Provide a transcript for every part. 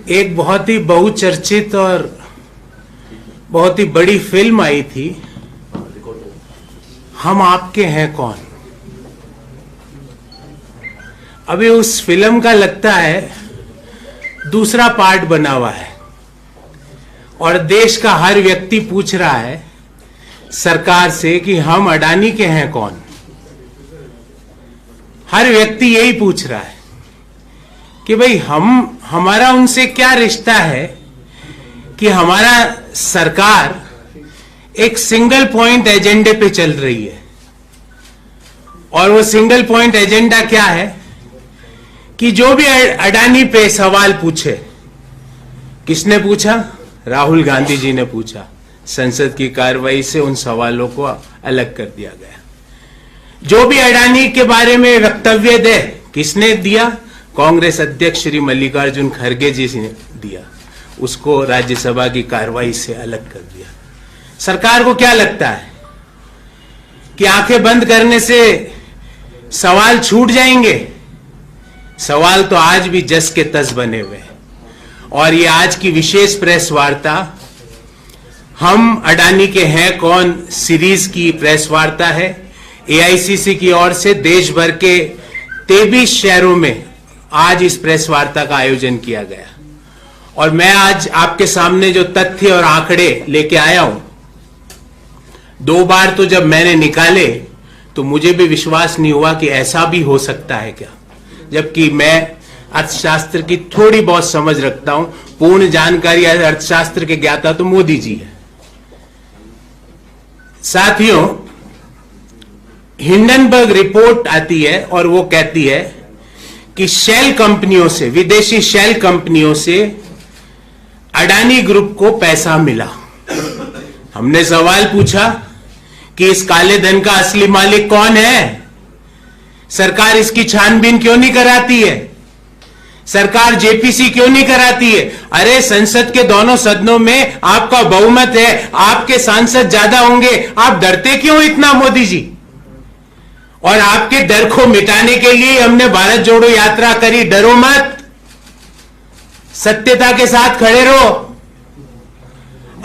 एक बहुत ही बहुचर्चित और बहुत ही बड़ी फिल्म आई थी, हम आपके हैं कौन। अभी उस फिल्म का लगता है दूसरा पार्ट बना हुआ है और देश का हर व्यक्ति पूछ रहा है सरकार से कि हम अडानी के हैं कौन। हर व्यक्ति यही पूछ रहा है कि भाई हमारा उनसे क्या रिश्ता है कि हमारा सरकार एक सिंगल पॉइंट एजेंडे पे चल रही है। और वो सिंगल पॉइंट एजेंडा क्या है कि जो भी अडानी पे सवाल पूछे, किसने पूछा? राहुल गांधी जी ने पूछा। संसद की कार्रवाई से उन सवालों को अलग कर दिया गया। जो भी अडानी के बारे में वक्तव्य दे, किसने दिया? कांग्रेस अध्यक्ष श्री मल्लिकार्जुन खड़गे जी ने दिया। उसको राज्यसभा की कार्रवाई से अलग कर दिया। सरकार को क्या लगता है कि आंखें बंद करने से सवाल छूट जाएंगे? सवाल तो आज भी जस के तस बने हुए हैं। और ये आज की विशेष प्रेस वार्ता हम अडानी के हैं कौन सीरीज की प्रेस वार्ता है। एआईसीसी की ओर से देश भर के 23 शहरों में आज इस प्रेस वार्ता का आयोजन किया गया। और मैं आज आपके सामने जो तथ्य और आंकड़े लेके आया हूं, 2 बार तो जब मैंने निकाले तो मुझे भी विश्वास नहीं हुआ कि ऐसा भी हो सकता है क्या, जबकि मैं अर्थशास्त्र की थोड़ी बहुत समझ रखता हूं। पूर्ण जानकारी अर्थशास्त्र के ज्ञाता तो मोदी जी है। साथियों, हिंडनबर्ग रिपोर्ट आती है और वो कहती है कि शेल कंपनियों से, विदेशी शेल कंपनियों से अडानी ग्रुप को पैसा मिला। हमने सवाल पूछा कि इस काले धन का असली मालिक कौन है? सरकार इसकी छानबीन क्यों नहीं कराती है? सरकार जेपीसी क्यों नहीं कराती है? अरे संसद के दोनों सदनों में आपका बहुमत है, आपके सांसद ज्यादा होंगे, आप डरते क्यों इतना मोदी जी? और आपके डर को मिटाने के लिए हमने भारत जोड़ो यात्रा करी। डरो मत, सत्यता के साथ खड़े रहो।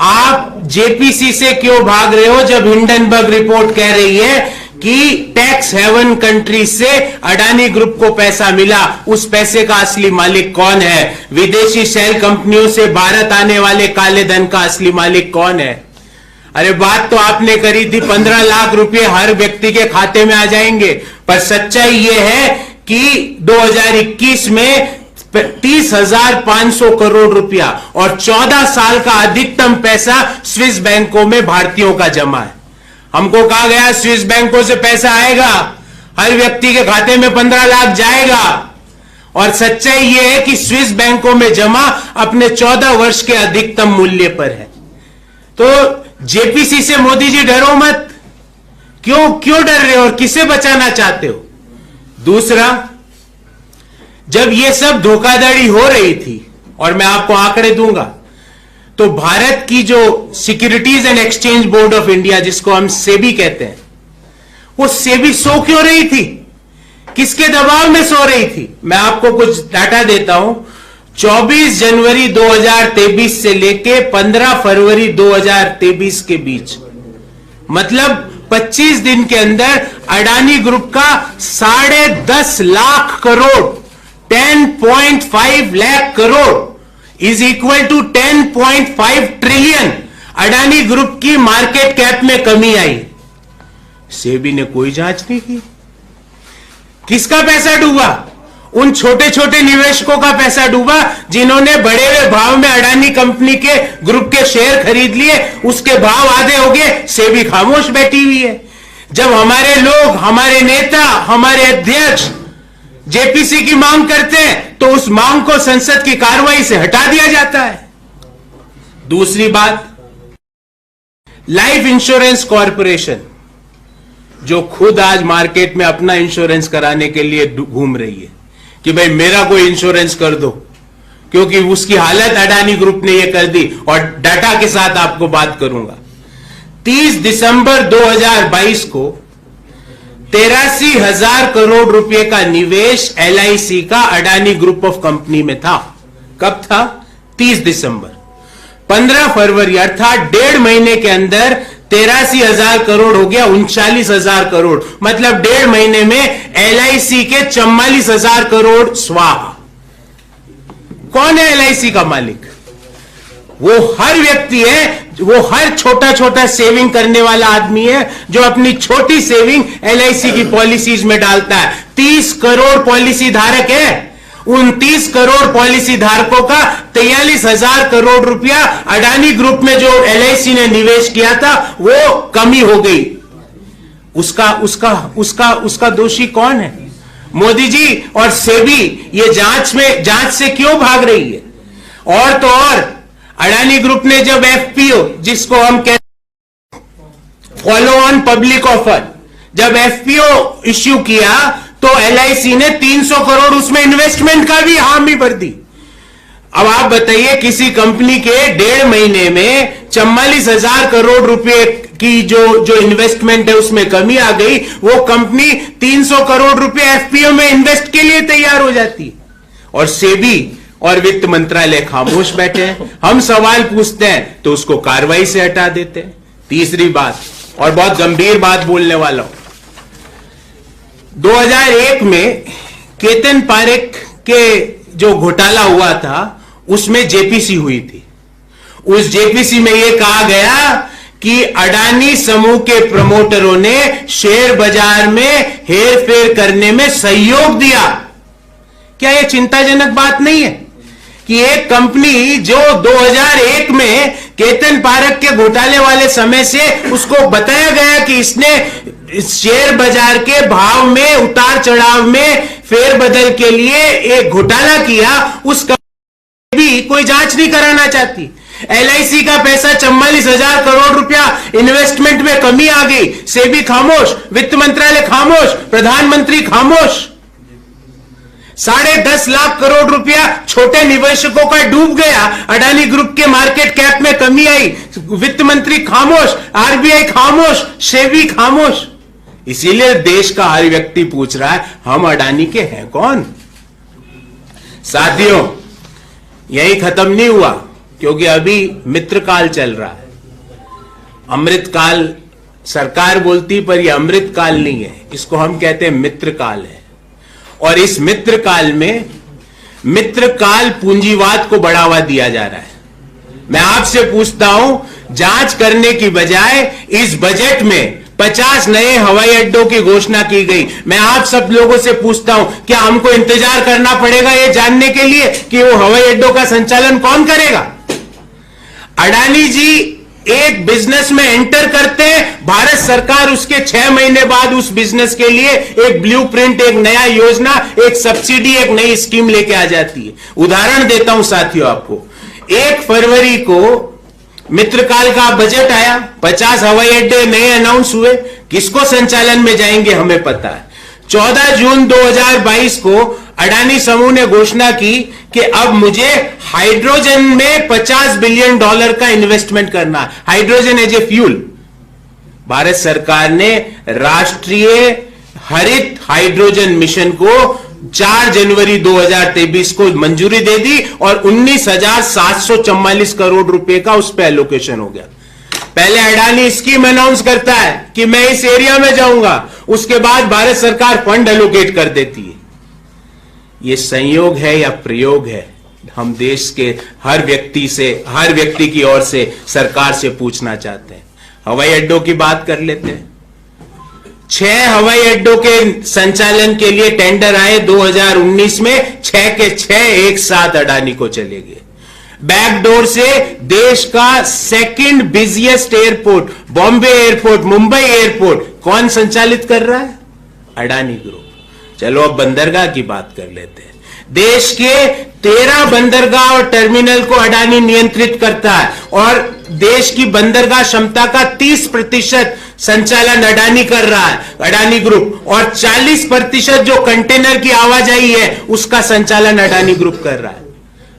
आप जेपीसी से क्यों भाग रहे हो जब हिंडनबर्ग रिपोर्ट कह रही है कि टैक्स हेवन कंट्री से अडानी ग्रुप को पैसा मिला? उस पैसे का असली मालिक कौन है? विदेशी शेल कंपनियों से भारत आने वाले काले धन का असली मालिक कौन है? अरे बात तो आपने करी थी 15 लाख रुपए हर व्यक्ति के खाते में आ जाएंगे, पर सच्चाई यह है कि 2021 में 30,500 करोड़ रुपया और 14 साल का अधिकतम पैसा स्विस बैंकों में भारतीयों का जमा है। हमको कहा गया स्विस बैंकों से पैसा आएगा, हर व्यक्ति के खाते में 15 लाख जाएगा। और सच्चाई यह है कि स्विस बैंकों में जमा अपने 14 वर्ष के अधिकतम मूल्य पर है। तो जेपीसी से मोदी जी डरो मत। क्यों डर रहे हो और किसे बचाना चाहते हो? दूसरा, जब यह सब धोखाधड़ी हो रही थी, और मैं आपको आंकड़े दूंगा, तो भारत की जो securities and exchange board of India, जिसको हम सेबी कहते हैं, वो सेबी सो क्यों रही थी? किसके दबाव में सो रही थी? मैं आपको कुछ डाटा देता हूं। 24 जनवरी 2023 से लेके 15 फरवरी 2023 के बीच, मतलब 25 दिन के अंदर अडानी ग्रुप का 10.5 lakh crore, 10.5 lakh crore is equal to 10.5 trillion Adani group की मार्केट कैप में कमी आई। सेबी ने कोई जांच नहीं की। किसका पैसा डूबा? उन छोटे छोटे निवेशकों का पैसा डूबा जिन्होंने बढ़े हुए भाव में अडानी कंपनी के ग्रुप के शेयर खरीद लिए। उसके भाव आधे हो गए, सेबी खामोश बैठी हुई है। जब हमारे लोग, हमारे नेता, हमारे अध्यक्ष जेपीसी की मांग करते हैं तो उस मांग को संसद की कार्रवाई से हटा दिया जाता है। दूसरी बात, लाइफ इंश्योरेंस कॉर्पोरेशन, जो खुद आज मार्केट में अपना इंश्योरेंस कराने के लिए घूम रही है कि भाई मेरा कोई इंश्योरेंस कर दो, क्योंकि उसकी हालत अडानी ग्रुप ने यह कर दी। और डाटा के साथ आपको बात करूंगा। 30 दिसंबर 2022 को 83,000 करोड़ रुपए का निवेश एलआईसी का अडानी ग्रुप ऑफ कंपनी में था। कब था? 30 दिसंबर, 15 फरवरी अर्थात 1.5 महीने के अंदर 83,000 करोड़ हो गया 39,000 करोड़। मतलब 1.5 महीने में LIC के 44,000 करोड़ स्वाहा। कौन है LIC का मालिक? वो हर व्यक्ति है, वो हर छोटा छोटा सेविंग करने वाला आदमी है जो अपनी छोटी सेविंग LIC की पॉलिसीज में डालता है। 30 करोड़ पॉलिसी धारक है। उन 30 करोड़ पॉलिसी धारकों का 43,000 करोड़ रुपया अडानी ग्रुप में जो LIC ने निवेश किया था वो कमी हो गई। उसका दोषी कौन है? मोदी जी और सेबी ये जांच से क्यों भाग रही है? और तो और अडानी ग्रुप ने जब FPO, जिसको हम कहते हैं फॉलो ऑन पब्लिक ऑफर, जब FPO इश्यू किया तो LIC ने 300 करोड़ उसमें इन्वेस्टमेंट का भी हामी भर दी। अब आप बताइए, किसी कंपनी के 1.5 महीने में 44,000 करोड़ रुपए की जो इन्वेस्टमेंट है उसमें कमी आ गई, वो कंपनी 300 करोड़ रुपए FPO में इन्वेस्ट के लिए तैयार हो जाती है। और सेबी और वित्त मंत्रालय खामोश बैठे हैं। हम सवाल पूछते हैं तो उसको कार्रवाई से हटा देते हैं। तीसरी बात, और बहुत गंभीर बात बोलने वाला हूं, 2001 में केतन पारेख के जो घोटाला हुआ था उसमें JPC हुई थी। उस JPC में यह कहा गया कि अडानी समूह के प्रमोटरों ने शेयर बाजार में हेरफेर करने में सहयोग दिया। क्या यह चिंताजनक बात नहीं है कि एक कंपनी जो 2001 में केतन पारेख के घोटाले वाले समय से उसको बताया गया कि इसने शेयर बाजार के भाव में उतार चढ़ाव में फेरबदल के लिए एक घोटाला किया, उस कंपनी भी कोई जांच नहीं कराना चाहती। LIC का पैसा 44,000 करोड़ रुपया इन्वेस्टमेंट में कमी आ गई, सेबी खामोश, वित्त मंत्रालय खामोश, प्रधानमंत्री खामोश। 10.5 लाख करोड़ रुपया छोटे निवेशकों का डूब गया। अडानी ग्रुप के मार्केट कैप में कमी आई, वित्त मंत्री खामोश, RBI खामोश, सेबी खामोश। इसीलिए देश का हर व्यक्ति पूछ रहा है, हम अडानी के हैं कौन? साथियों, यही खत्म नहीं हुआ, क्योंकि अभी मित्रकाल चल रहा है। अमृतकाल सरकार बोलती, पर यह अमृतकाल नहीं है, इसको हम कहते हैं मित्रकाल है। और इस मित्रकाल में मित्रकाल पूंजीवाद को बढ़ावा दिया जा रहा है। मैं आपसे पूछता हूं, जांच करने की बजाय इस बजट में 50 नए हवाई अड्डों की घोषणा की गई। मैं आप सब लोगों से पूछता हूं, क्या हमको इंतजार करना पड़ेगा यह जानने के लिए कि वो हवाई अड्डों का संचालन कौन करेगा? अडानी जी एक बिजनेस में एंटर करते हैं, भारत सरकार उसके 6 महीने बाद उस बिजनेस के लिए एक ब्लूप्रिंट, एक नया योजना, एक सब्सिडी, एक नई स्कीम लेके आ जाती है। उदाहरण देता हूं साथियों आपको, 1 फरवरी को मित्रकाल का बजट आया, 50 हवाई अड्डे नए अनाउंस हुए, किसको संचालन में जाएंगे हमें पता है। 14 जून 2022 को अडानी समूह ने घोषणा की कि अब मुझे हाइड्रोजन में $50 बिलियन का इन्वेस्टमेंट करना है, hydrogen as a fuel. Bharat सरकार ने राष्ट्रीय हरित हाइड्रोजन मिशन को 4 जनवरी 2023 को मंजूरी दे दी और 19,744 करोड़ रुपए का उस पर एलोकेशन हो गया। पहले अडानी स्कीम अनाउंस करता है कि मैं इस एरिया में जाऊंगा, उसके बाद भारत सरकार फंड एलोकेट कर देती है। यह संयोग है या प्रयोग है? हम देश के हर व्यक्ति की ओर से सरकार से पूछना चाहते हैं। हवाई अड्डों की बात कर लेते हैं। 6 हवाई अड्डों के संचालन के लिए टेंडर आए 2019 में, 6 के 6 एक साथ अडानी को चले गए। बैकडोर से देश का second busiest airport, Bombay airport, Mumbai airport कौन संचालित कर रहा है? अडानी ग्रुप। चलो अब बंदरगाह की बात कर लेते हैं। देश के 13 बंदरगाह और टर्मिनल को अडानी नियंत्रित करता है और देश की बंदरगाह क्षमता का 30% संचालन अडानी कर रहा है, अडानी ग्रुप, और 40% जो कंटेनर की आवाजाही है उसका संचालन अडानी ग्रुप कर रहा है।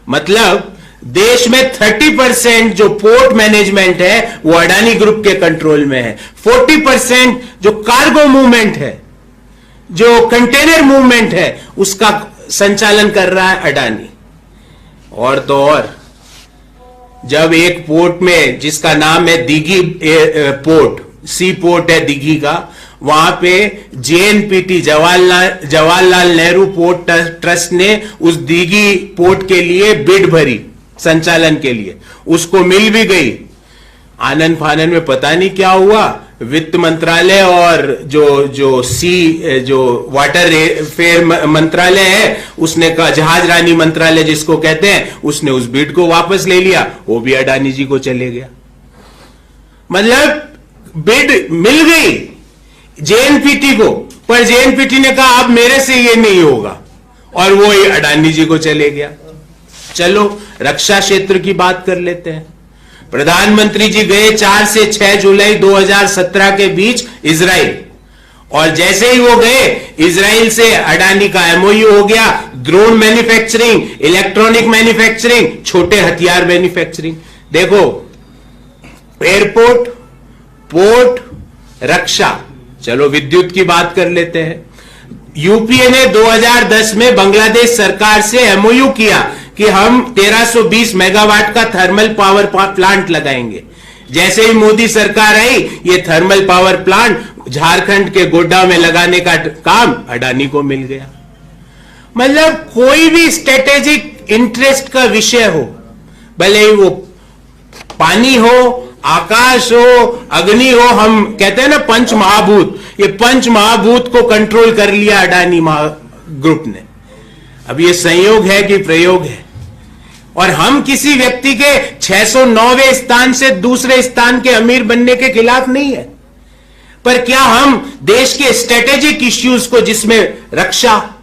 मतलब देश में 30% जो पोर्ट मैनेजमेंट है वो अडानी ग्रुप के कंट्रोल में है। 40% जो कार्गो मूवमेंट है, जो कंटेनर मूवमेंट है, उसका संचालन कर रहा है अडानी। और तो और जब एक पोर्ट में जिसका नाम है दीघी पोर्ट, सी पोर्ट है दीघी का, वहां पे JNPT Jawaharlal Nehru port trust ने उस दीघी पोर्ट के लिए बिड भरी संचालन के लिए, उसको मिल भी गई। आनंद फानन में पता नहीं क्या हुआ, वित्त मंत्रालय और जो वाटर फेयर मंत्रालय है, उसने कहा, जहाज रानी मंत्रालय जिसको कहते हैं, उसने उस बिड को वापस ले लिया, वो भी अडानी जी को चले गया। मतलब बिड मिल गई जेएनपीटी को, पर जेएनपीटी ने कहा अब मेरे से ये नहीं होगा, और वो ही अडानी जी को चले गया। चलो रक्षा क्षेत्र की बात कर लेते हैं। प्रधानमंत्री जी गए 4 से 6 जुलाई 2017 के बीच इजराइल, और जैसे ही वो गए, इजराइल से अडानी का एमओयू हो गया, ड्रोन मैन्युफैक्चरिंग, इलेक्ट्रॉनिक मैन्युफैक्चरिंग, छोटे हथियार मैन्युफैक्चरिंग। देखो, एयरपोर्ट, पोर्ट, रक्षा, चलो विद्युत की बात कर लेते हैं। यूपीए ने 2010 में बांग्लादेश सरकार से एमओयू किया कि हम 1320 मेगावाट का थर्मल पावर प्लांट लगाएंगे। जैसे ही मोदी सरकार आई, ये थर्मल पावर प्लांट झारखंड के गोड्डा में लगाने का काम अडानी को मिल गया। मतलब कोई भी स्ट्रेटेजिक इंटरेस्ट का विषय हो, भले ही वो पानी हो, आकाश हो, अग्नि हो, हम कहते हैं ना पंच महाभूत, ये पंच महाभूत को कंट्रोल कर लिया अडानी ग्रुप ने। अब ये संयोग है कि प्रयोग है? और हम किसी व्यक्ति के 609वें स्थान से दूसरे स्थान के अमीर बनने के खिलाफ नहीं है, पर क्या हम देश के स्ट्रेटेजिक इश्यूज को, जिसमें रक्षा,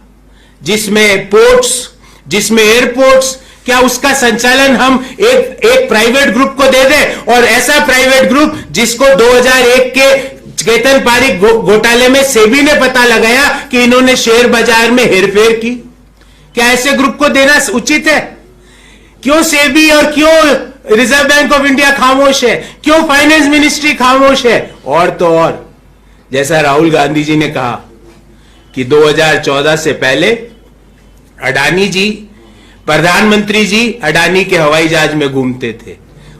जिसमें पोर्ट्स, जिसमें एयरपोर्ट्स, क्या उसका संचालन हम एक प्राइवेट ग्रुप को दे दें? और ऐसा प्राइवेट ग्रुप जिसको 2001 के केतन पारिक घोटाले में सेबी ने पता लगाया कि इन्होंने शेयर बाजार में हेरफेर की, क्या ऐसे ग्रुप को देना उचित है? क्यों सेबी और क्यों रिजर्व बैंक ऑफ इंडिया खामोश है? क्यों फाइनेंस मिनिस्ट्री खामोश है? और तो और, जैसा राहुल गांधी जी ने कहा कि 2014 से पहले अडानी जी, प्रधानमंत्री जी अडानी के हवाई जहाज में घूमते थे,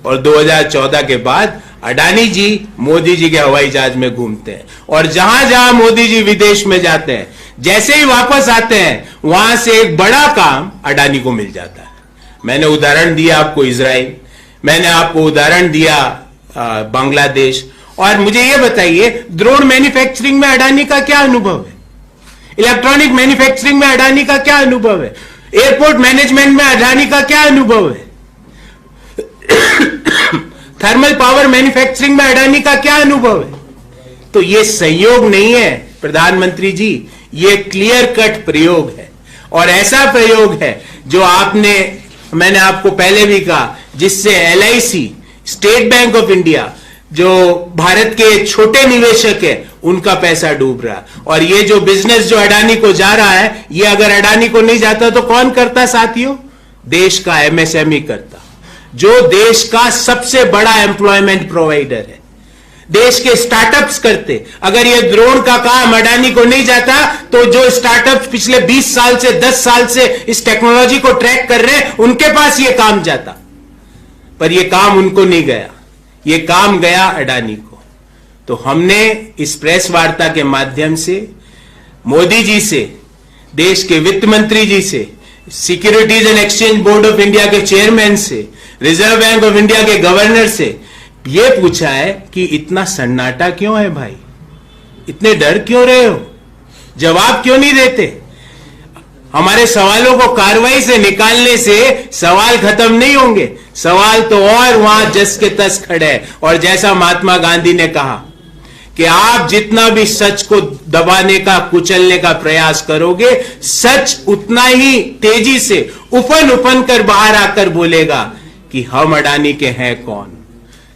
और 2014 के बाद अडानी जी मोदी जी के हवाई जहाज में घूमते हैं, और जहां जहां मोदी जी विदेश में जाते हैं, जैसे ही वापस आते हैं, वहां से एक बड़ा काम अडानी को मिल जाता है। मैंने उदाहरण दिया आपको इजराइल, मैंने आपको उदाहरण दिया बांग्लादेश, और मुझे यह बताइए, ड्रोन मैन्युफैक्चरिंग में अडानी का क्या अनुभव है? इलेक्ट्रॉनिक मैन्युफैक्चरिंग में अडानी का क्या अनुभव है? एयरपोर्ट मैनेजमेंट में अडानी का क्या अनुभव है? थर्मल पावर मैन्युफैक्चरिंग में अडानी का क्या अनुभव है? तो यह संयोग नहीं है प्रधानमंत्री जी, यह क्लियर कट प्रयोग है, और ऐसा प्रयोग है जो मैंने आपको पहले भी कहा, जिससे LIC, state bank of India, जो भारत के छोटे निवेशक है, उनका पैसा डूब रहा। और ये जो बिजनेस जो अडानी को जा रहा है, ये अगर अडानी को नहीं जाता तो कौन करता साथियों? देश का एमएसएमई करता, जो देश का सबसे बड़ा एम्प्लॉयमेंट प्रोवाइडर है। देश के स्टार्टअप्स करते। अगर ये ड्रोन का काम अडानी को नहीं जाता, तो जो स्टार्टअप्स पिछले 20 साल से 10 साल से इस टेक्नोलॉजी को ट्रैक कर रहे हैं, उनके पास ये काम जाता, पर ये काम उनको नहीं गया, ये काम गया अडानी को। तो हमने इस प्रेस वार्ता के माध्यम से मोदी जी से, देश के वित्त मंत्री जी से, securities and exchange board of India के चेयरमैन से, रिजर्व बैंक ऑफ इंडिया के गवर्नर से यह पूछा है कि इतना सन्नाटा क्यों है भाई? इतने डर क्यों रहे हो? जवाब क्यों नहीं देते? हमारे सवालों को कार्रवाई से निकालने से सवाल खत्म नहीं होंगे, सवाल तो और वहां जस के तस खड़े हैं। और जैसा महात्मा गांधी ने कहा कि आप जितना भी सच को दबाने का, कुचलने का प्रयास करोगे, सच उतना ही तेजी से उफन उफन कर बाहर आकर बोलेगा कि हम अडानी के हैं कौन।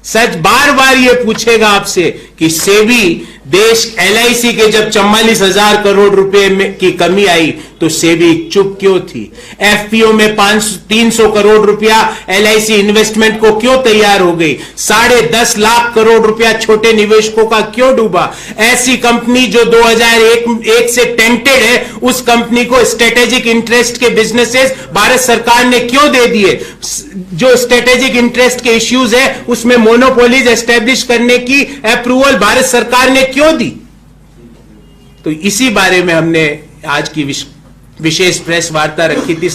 सच बार बार ये पूछेगा आपसे कि सेबी, देश एलआईसी के जब 44,000 करोड़ रुपए की कमी आई, तो सेबी चुप क्यों थी? एफपीओ में 300 करोड़ रुपया एलआईसी इन्वेस्टमेंट को क्यों तैयार हो गई? 10.5 लाख करोड़ रुपया छोटे निवेशकों का क्यों डूबा? ऐसी कंपनी जो 2001 से टेंटेड है, उस कंपनी को स्ट्रेटेजिक इंटरेस्ट के बिजनेसेस भारत सरकार ने क्यों दे दिए? जो स्ट्रेटेजिक इंटरेस्ट के इश्यूज है, उसमें मोनोपोलीज एस्टेब्लिश करने की अप्रूवल भारत सरकार ने क्यों दी? तो इसी बारे में हमने आज की विशेष प्रेस वार्ता रखी थी।